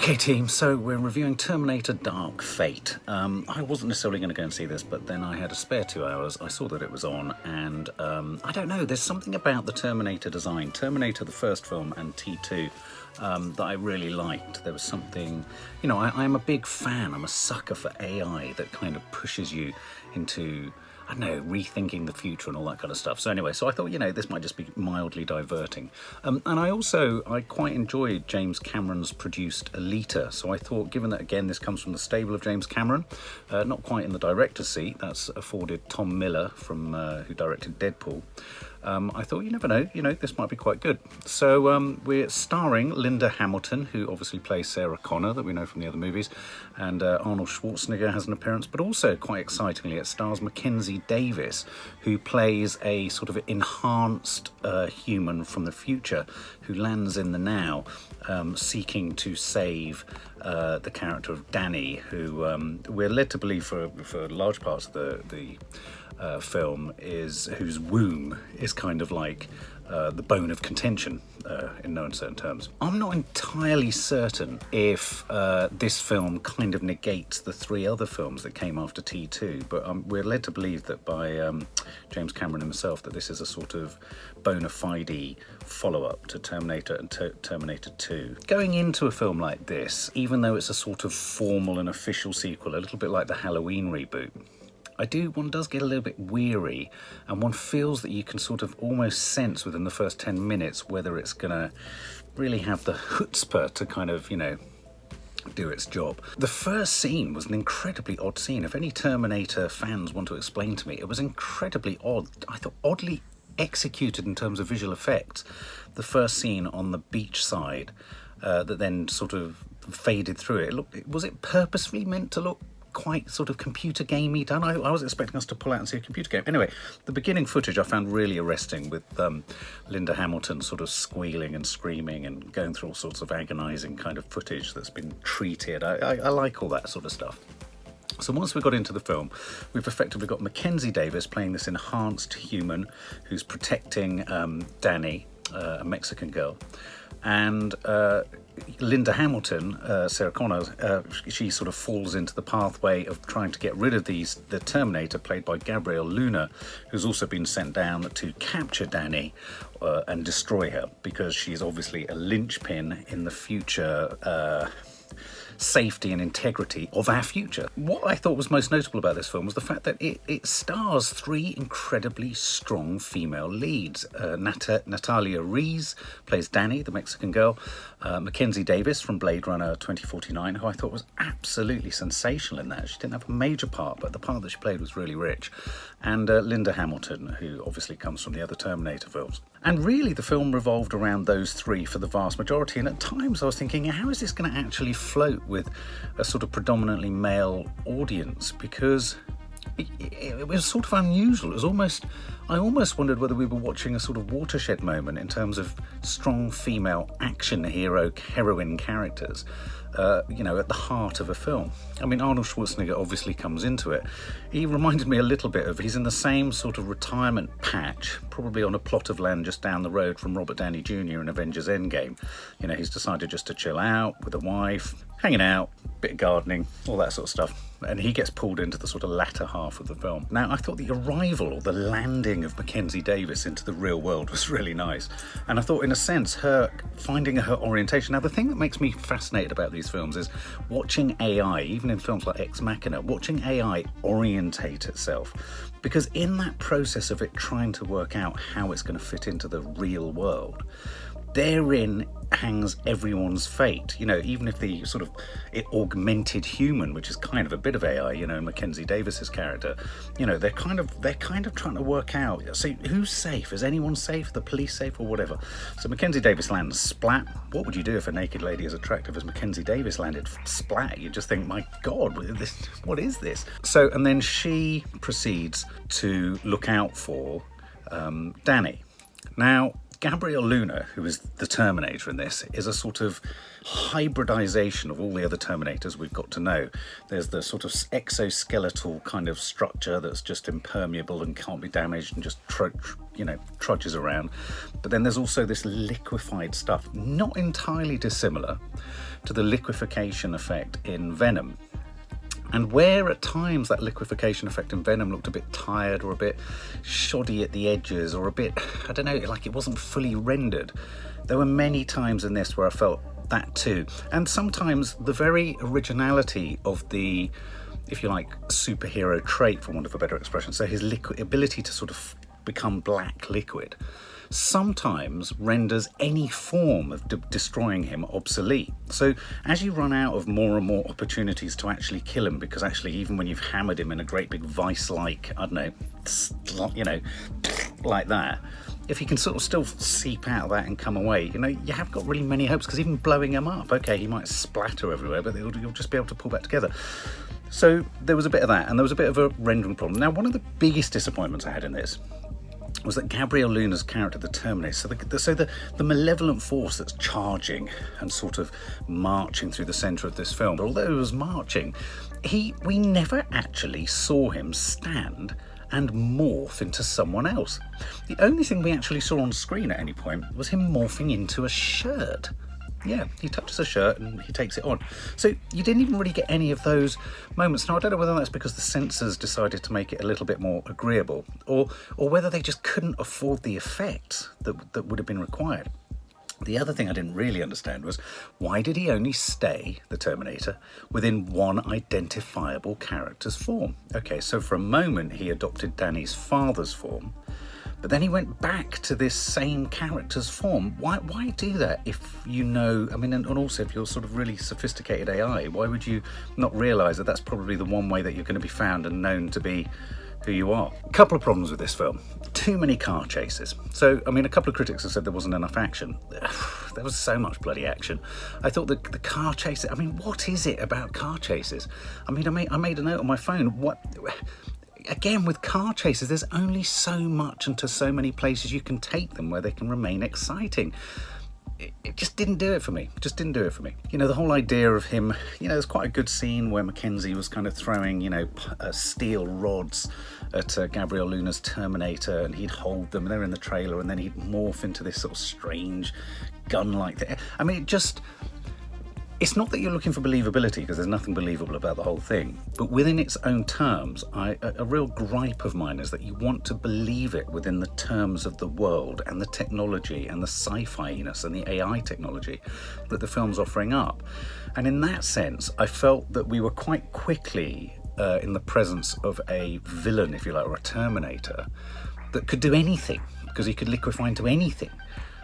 Okay team, so we're reviewing Terminator Dark Fate. I wasn't necessarily going to go and see this, but then I had a spare 2 hours, I saw that it was on, and I don't know, there's something about the Terminator design, Terminator the first film and T2, that I really liked. There was something, you know, I'm a big fan, I'm a sucker for AI that kind of pushes you into, I don't know, rethinking the future and all that kind of stuff. So anyway, so I thought, you know, this might just be mildly diverting. And I quite enjoyed James Cameron's produced Alita. So I thought, given that, again, this comes from the stable of James Cameron, not quite in the director's seat, that's afforded Tom Miller, from who directed Deadpool. I thought, you never know, you know, this might be quite good. So we're starring Linda Hamilton, who obviously plays Sarah Connor, that we know from the other movies, and Arnold Schwarzenegger has an appearance, but also, quite excitingly, it stars Mackenzie Davis, who plays a sort of enhanced human from the future who lands in the now, seeking to save the character of Danny, who we're led to believe for large parts of the film whose womb is kind of like the bone of contention in no uncertain terms. I'm not entirely certain if this film kind of negates the 3 other films that came after T2, but we're led to believe that by James Cameron himself that this is a sort of bona fide follow-up to Terminator and Terminator 2. Going into a film like this, even though it's a sort of formal and official sequel, a little bit like the Halloween reboot, one does get a little bit weary, and one feels that you can sort of almost sense within the first 10 minutes whether it's gonna really have the chutzpah to kind of, you know, do its job. The first scene was an incredibly odd scene. If any Terminator fans want to explain to me, it was incredibly odd. I thought oddly executed in terms of visual effects. The first scene on the beach side that then sort of faded through it. Was it purposefully meant to look quite sort of computer gamey done? I was expecting us to pull out and see a computer game. Anyway, the beginning footage I found really arresting, with Linda Hamilton sort of squealing and screaming and going through all sorts of agonizing kind of footage that's been treated. I like all that sort of stuff. So once we got into the film, we've effectively got Mackenzie Davis playing this enhanced human who's protecting Danny, a Mexican girl, and Linda Hamilton, Sarah Connor, she sort of falls into the pathway of trying to get rid of the Terminator, played by Gabriel, who's also been sent down to capture Danny and destroy her, because she's obviously a linchpin in the future safety and integrity of our future. What I thought was most notable about this film was the fact that it stars 3 incredibly strong female leads. Natalia Reyes plays Danny, the Mexican girl. Mackenzie Davis from Blade Runner 2049, who I thought was absolutely sensational in that. She didn't have a major part, but the part that she played was really rich. And Linda Hamilton, who obviously comes from the other Terminator films. And really the film revolved around those 3 for the vast majority, and at times I was thinking, how is this going to actually float with a sort of predominantly male audience? Because it was sort of unusual. It was almost, I almost wondered whether we were watching a sort of watershed moment in terms of strong female action heroine characters, you know, at the heart of a film. I mean, Arnold Schwarzenegger obviously comes into it. He reminded me a little bit of, he's in the same sort of retirement patch, probably on a plot of land just down the road from Robert Downey Jr. in Avengers Endgame. You know, he's decided just to chill out with a wife, hanging out, bit of gardening, all that sort of stuff. And he gets pulled into the sort of latter half of the film. Now, I thought the arrival, or the landing of Mackenzie Davis into the real world was really nice. And I thought, in a sense, her finding her orientation. Now, the thing that makes me fascinated about these films is watching AI, even in films like Ex Machina, watching AI orientate itself. Because in that process of it trying to work out how it's going to fit into the real world, therein hangs everyone's fate. You know, even if the sort of augmented human, which is kind of a bit of AI, you know, Mackenzie Davis's character, you know, they're kind of trying to work out, so who's safe? Is anyone safe? The police safe, or whatever? So Mackenzie Davis lands splat. What would you do if a naked lady as attractive as Mackenzie Davis landed splat? You just think, my God, what is this? So, and then she proceeds to look out for Danny. Now, Gabriel Luna, who is the Terminator in this, is a sort of hybridization of all the other Terminators we've got to know. There's the sort of exoskeletal kind of structure that's just impermeable and can't be damaged and just trudges around. But then there's also this liquefied stuff, not entirely dissimilar to the liquefaction effect in Venom. And where at times that liquefaction effect in Venom looked a bit tired or a bit shoddy at the edges or a bit, I don't know, like it wasn't fully rendered, there were many times in this where I felt that too. And sometimes the very originality of the, if you like, superhero trait, for want of a better expression, so his ability to sort of become black liquid, sometimes renders any form of destroying him obsolete. So as you run out of more and more opportunities to actually kill him, because actually even when you've hammered him in a great big vice-like, I don't know, like that, if he can sort of still seep out of that and come away, you have got really many hopes, because even blowing him up, okay, he might splatter everywhere, but you'll just be able to pull back together. So there was a bit of that, and there was a bit of a rendering problem. Now, one of the biggest disappointments I had in this was that Gabriel Luna's character, the Terminator, so the malevolent force that's charging and sort of marching through the centre of this film, but although he was marching, we never actually saw him stand and morph into someone else. The only thing we actually saw on screen at any point was him morphing into a shirt. Yeah, he touches a shirt and he takes it on. So you didn't even really get any of those moments. Now, I don't know whether that's because the censors decided to make it a little bit more agreeable, or whether they just couldn't afford the effects that would have been required. The other thing I didn't really understand was, why did he only stay, the Terminator, within one identifiable character's form? Okay, so for a moment he adopted Danny's father's form, but then he went back to this same character's form. Why do that if you know, I mean, and also if you're sort of really sophisticated AI, why would you not realise that that's probably the one way that you're going to be found and known to be who you are? A couple of problems with this film. Too many car chases. So, I mean, a couple of critics have said there wasn't enough action. There was so much bloody action. I thought that the car chases, I mean, what is it about car chases? I mean, I made a note on my phone. Again, with car chases, there's only so much and to so many places you can take them where they can remain exciting. It just didn't do it for me. The whole idea of him, there's quite a good scene where Mackenzie was kind of throwing, steel rods at Gabriel Luna's Terminator, and he'd hold them, and they're in the trailer, and then he'd morph into this sort of strange gun-like thing. I mean, it's not that you're looking for believability, because there's nothing believable about the whole thing, but within its own terms, a real gripe of mine is that you want to believe it within the terms of the world and the technology and the sci-fi-ness and the AI technology that the film's offering up. And in that sense, I felt that we were quite quickly in the presence of a villain, if you like, or a Terminator, that could do anything, because he could liquefy into anything.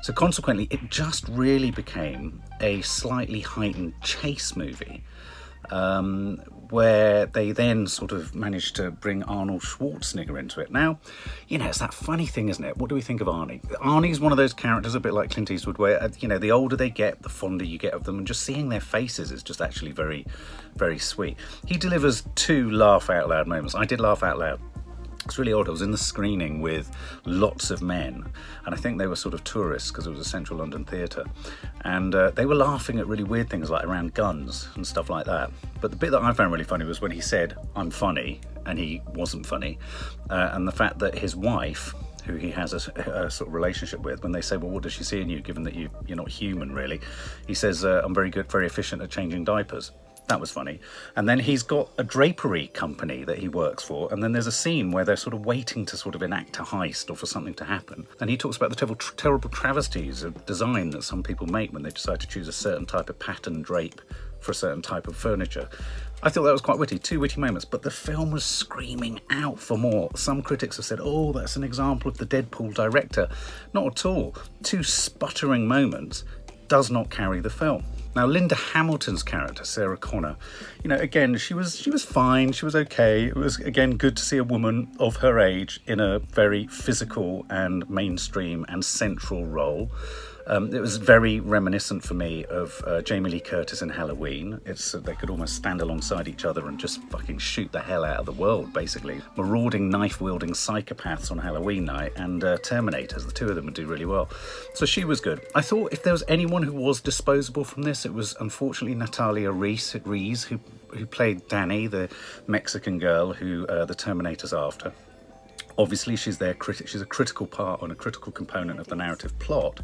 So consequently, it just really became a slightly heightened chase movie, where they then sort of managed to bring Arnold Schwarzenegger into it. Now, it's that funny thing, isn't it? What do we think of Arnie? Arnie's one of those characters, a bit like Clint Eastwood, where, the older they get, the fonder you get of them, and just seeing their faces is just actually very, very sweet. He delivers 2 laugh-out-loud moments. I did laugh out loud. It's really odd. I was in the screening with lots of men, and I think they were sort of tourists because it was a central London theatre, and they were laughing at really weird things like around guns and stuff like that. But the bit that I found really funny was when he said, "I'm funny," and he wasn't funny, and the fact that his wife, who he has a sort of relationship with, when they say, well, what does she see in you, given that you're not human, really? He says, I'm very good, very efficient at changing diapers. That was funny. And then he's got a drapery company that he works for, and then there's a scene where they're sort of waiting to sort of enact a heist or for something to happen. And he talks about the terrible travesties of design that some people make when they decide to choose a certain type of pattern drape for a certain type of furniture. I thought that was quite witty, 2 witty moments, but the film was screaming out for more. Some critics have said, oh, that's an example of the Deadpool director. Not at all. 2 sputtering moments does not carry the film. Now, Linda Hamilton's character, Sarah Connor, again, she was fine, she was okay. It was, again, good to see a woman of her age in a very physical and mainstream and central role. It was very reminiscent for me of Jamie Lee Curtis in Halloween. They could almost stand alongside each other and just fucking shoot the hell out of the world, basically. Marauding, knife-wielding psychopaths on Halloween night and Terminators. The two of them would do really well. So she was good. I thought if there was anyone who was disposable from this, it was unfortunately Natalia Reyes, who played Danny, the Mexican girl who the Terminator's after. Obviously, she's a critical part and a critical component of the narrative plot,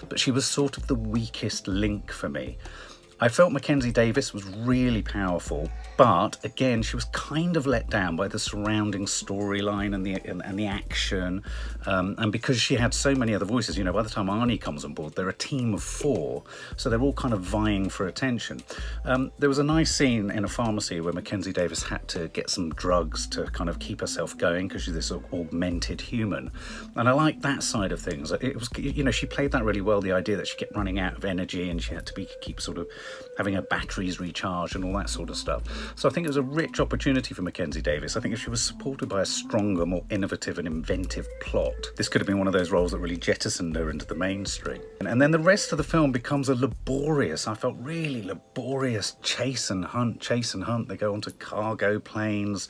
but she was sort of the weakest link for me. I felt Mackenzie Davis was really powerful, but again, she was kind of let down by the surrounding storyline and the action, and because she had so many other voices. You know, by the time Arnie comes on board, they're a team of 4, so they're all kind of vying for attention. There was a nice scene in a pharmacy where Mackenzie Davis had to get some drugs to kind of keep herself going because she's this sort of augmented human, and I like that side of things. It was, you know, she played that really well. The idea that she kept running out of energy and she had to keep sort of having her batteries recharged and all that sort of stuff. So I think it was a rich opportunity for Mackenzie Davis. I think if she was supported by a stronger, more innovative and inventive plot, this could have been one of those roles that really jettisoned her into the mainstream. And then the rest of the film becomes a laborious, I felt really laborious chase and hunt. They go onto cargo planes,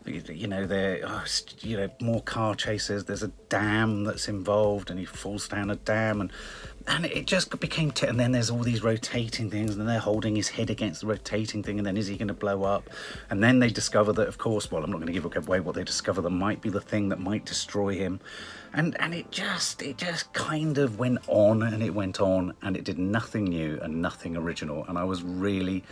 you know, more car chases. There's a dam that's involved and he falls down a dam and it just became... and then there's all these rotating things and then they're holding his head against the rotating thing and then is he going to blow up? And then they discover that, of course, well, I'm not going to give away what they discover, that might be the thing that might destroy him. And it just kind of went on and it went on and it did nothing new and nothing original. And I was really,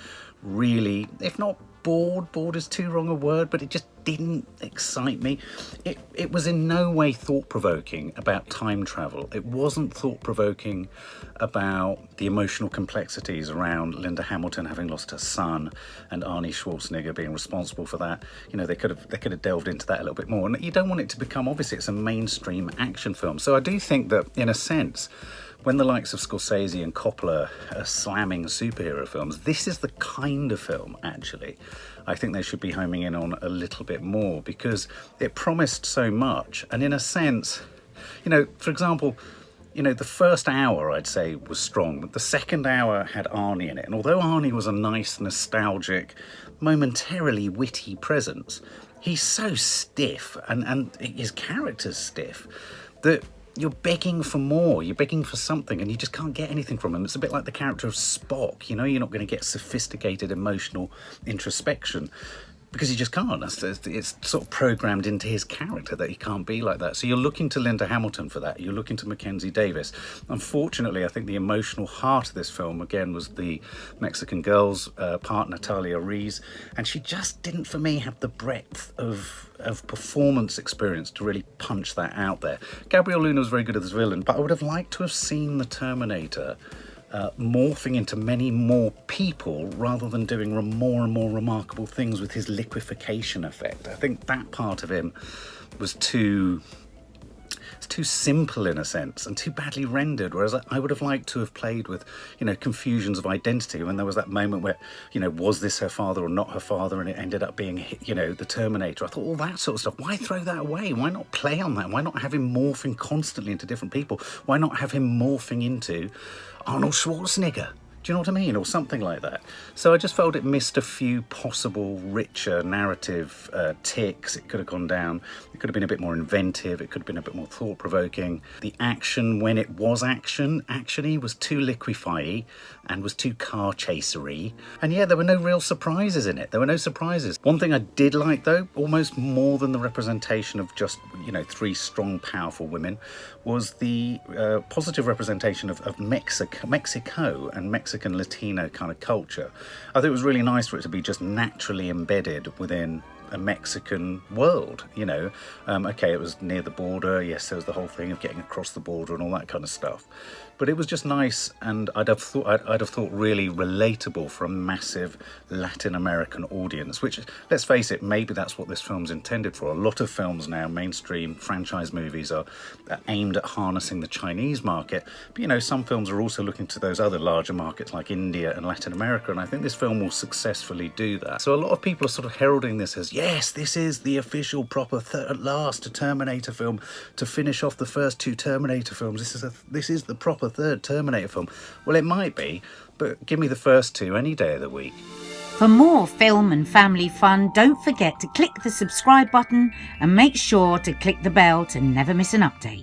really, if not bored is too wrong a word, but it just didn't excite me. It was in no way thought-provoking about time travel. It wasn't thought-provoking about the emotional complexities around Linda Hamilton having lost her son and Arnie Schwarzenegger being responsible for that. You know, they could have delved into that a little bit more. And you don't want it to become, obviously, it's a mainstream action film. So I do think that, in a sense, when the likes of Scorsese and Coppola are slamming superhero films, this is the kind of film, actually, I think they should be homing in on a little bit more, because it promised so much. And in a sense, you know, for example, you know, the first hour, I'd say, was strong, but the second hour had Arnie in it. And although Arnie was a nice, nostalgic, momentarily witty presence, he's so stiff, and his character's stiff, that you're begging for more, you're begging for something, and you just can't get anything from him. It's a bit like the character of Spock, you know, you're not going to get sophisticated emotional introspection because he just can't. It's sort of programmed into his character that he can't be like that. So you're looking to Linda Hamilton for that, you're looking to Mackenzie Davis. Unfortunately, I think the emotional heart of this film, again, was the Mexican girl's part, Natalia Reyes, and she just didn't, for me, have the breadth of performance experience to really punch that out there. Gabriel Luna was very good as villain, but I would have liked to have seen the Terminator morphing into many more people rather than doing more and more remarkable things with his liquefaction effect. I think that part of him was too simple in a sense and too badly rendered, whereas I would have liked to have played with, you know, confusions of identity when there was that moment where, you know, was this her father or not her father, and it ended up being, you know, the Terminator. I thought all that sort of stuff, why throw that away? Why not play on that? Why not have him morphing constantly into different people? Why not have him morphing into Arnold Schwarzenegger? Do you know what I mean? Or something like that. So I just felt it missed a few possible richer narrative ticks. It could have gone down. It could have been a bit more inventive. It could have been a bit more thought-provoking. The action, when it was action, actually was too liquefy-y and was too car chasery. And yeah, there were no real surprises in it. There were no surprises. One thing I did like, though, almost more than the representation of just, you know, 3 strong, powerful women, was the positive representation of Mexico and Mexican Latino kind of culture. I think it was really nice for it to be just naturally embedded within a Mexican world, you know. Okay, it was near the border. Yes, there was the whole thing of getting across the border and all that kind of stuff. But it was just nice, and I'd have thought really relatable for a massive Latin American audience, which, let's face it, maybe that's what this film's intended for. A lot of films now, mainstream franchise movies, are aimed at harnessing the Chinese market. But, you know, some films are also looking to those other larger markets like India and Latin America, and I think this film will successfully do that. So a lot of people are sort of heralding this as, yes, this is the official proper last Terminator film to finish off the first 2 Terminator films. This is the proper 3rd Terminator film. Well, it might be, but give me the first 2 any day of the week. For more film and family fun, don't forget to click the subscribe button and make sure to click the bell to never miss an update.